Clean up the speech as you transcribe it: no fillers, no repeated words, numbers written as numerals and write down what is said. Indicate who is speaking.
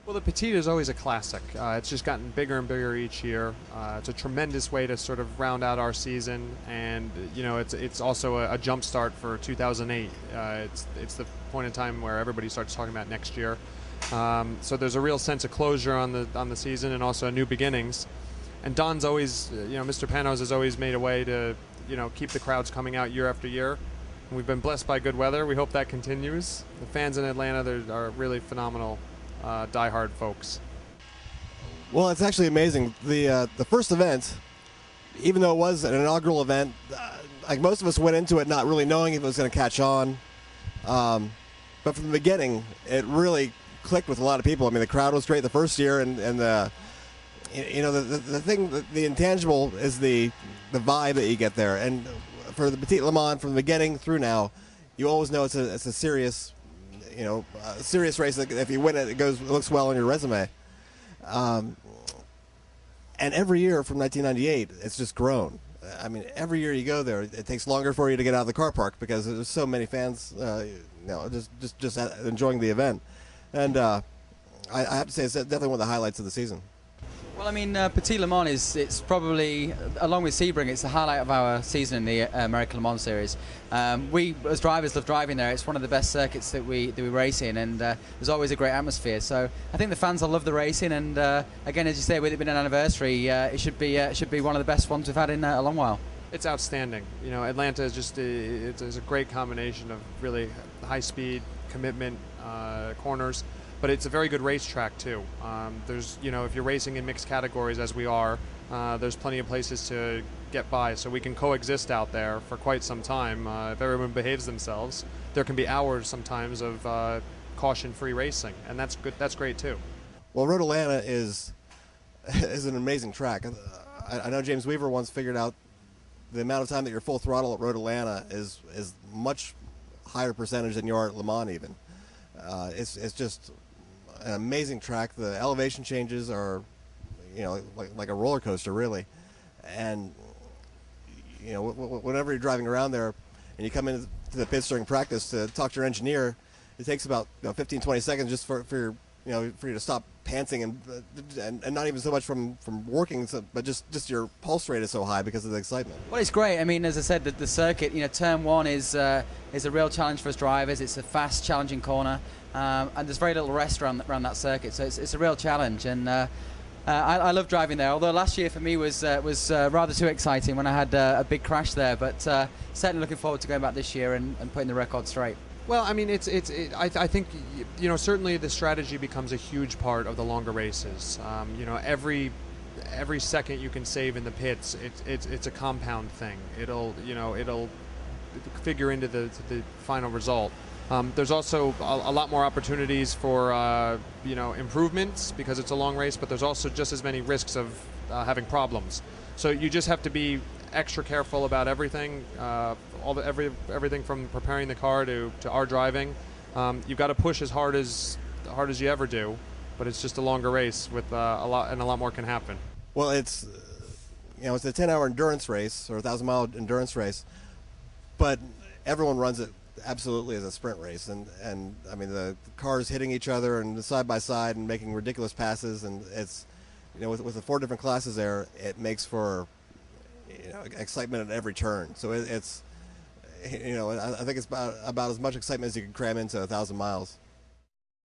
Speaker 1: Well, the Petit is always a classic. It's just gotten bigger and bigger each year. It's a tremendous way to sort of round out our season, and it's also a jump start for 2008. It's the point in time where everybody starts talking about next year. So there's a real sense of closure on the season, and also new beginnings. And Don's always, Mr. Panos has always made a way to, keep the crowds coming out year after year. And we've been blessed by good weather. We hope that continues. The fans in Atlanta are really phenomenal. Die-hard folks.
Speaker 2: Well, it's actually amazing. The first event, even though it was an inaugural event, like most of us went into it not really knowing if it was going to catch on. But from the beginning, it really clicked with a lot of people. I mean, the crowd was great the first year, and the thing, the intangible is the vibe that you get there. And for the Petit Le Mans, from the beginning through now, you always know it's a serious. A serious race. If you win it, it looks well on your resume. And every year from 1998, it's just grown. I mean, every year you go there, it takes longer for you to get out of the car park because there's so many fans, just enjoying the event. And I have to say, it's definitely one of the highlights of the season.
Speaker 3: Well, I mean, Petit Le Mans it's probably, along with Sebring, it's the highlight of our season in the American Le Mans series. We, as drivers, love driving there. It's one of the best circuits that we race in, and there's always a great atmosphere. So I think the fans will love the racing, and again, as you say, with it being an anniversary, it should be one of the best ones we've had in a long while.
Speaker 1: It's outstanding. Atlanta is just it's a great combination of really high speed, commitment, corners. But it's a very good racetrack too. There's, if you're racing in mixed categories as we are, there's plenty of places to get by, so we can coexist out there for quite some time. If everyone behaves themselves, there can be hours sometimes of caution-free racing, and that's good. That's great too.
Speaker 2: Well, Road Atlanta is an amazing track. I know James Weaver once figured out the amount of time that you're full throttle at Road Atlanta is much higher percentage than you are at Le Mans even. It's just an amazing track. The elevation changes are, like a roller coaster, really. And whenever you're driving around there, and you come into the pits during practice to talk to your engineer, it takes about 15, 20 seconds just for you to stop panting and not even so much from working, but just your pulse rate is so high because of the excitement.
Speaker 3: Well, it's great. I mean, as I said, the circuit, turn one is a real challenge for us drivers. It's a fast, challenging corner, and there's very little rest around that circuit, so it's a real challenge. And I love driving there. Although last year for me was rather too exciting when I had a big crash there, but certainly looking forward to going back this year and putting the record straight.
Speaker 1: Well, I mean, I think, certainly the strategy becomes a huge part of the longer races. Every second you can save in the pits, it's a compound thing. It'll figure into the final result. There's also a lot more opportunities for, improvements because it's a long race, but there's also just as many risks of having problems. So you just have to be extra careful about everything, everything from preparing the car to our driving. You've got to push as hard as you ever do, but it's just a longer race with a lot more can happen.
Speaker 2: Well, it's a 10-hour endurance race or a 1,000-mile endurance race, but everyone runs it absolutely as a sprint race, and I mean the cars hitting each other and side by side and making ridiculous passes, and it's with the 4 different classes there, it makes for excitement at every turn. So it's I think it's about as much excitement as you can cram into 1,000 miles.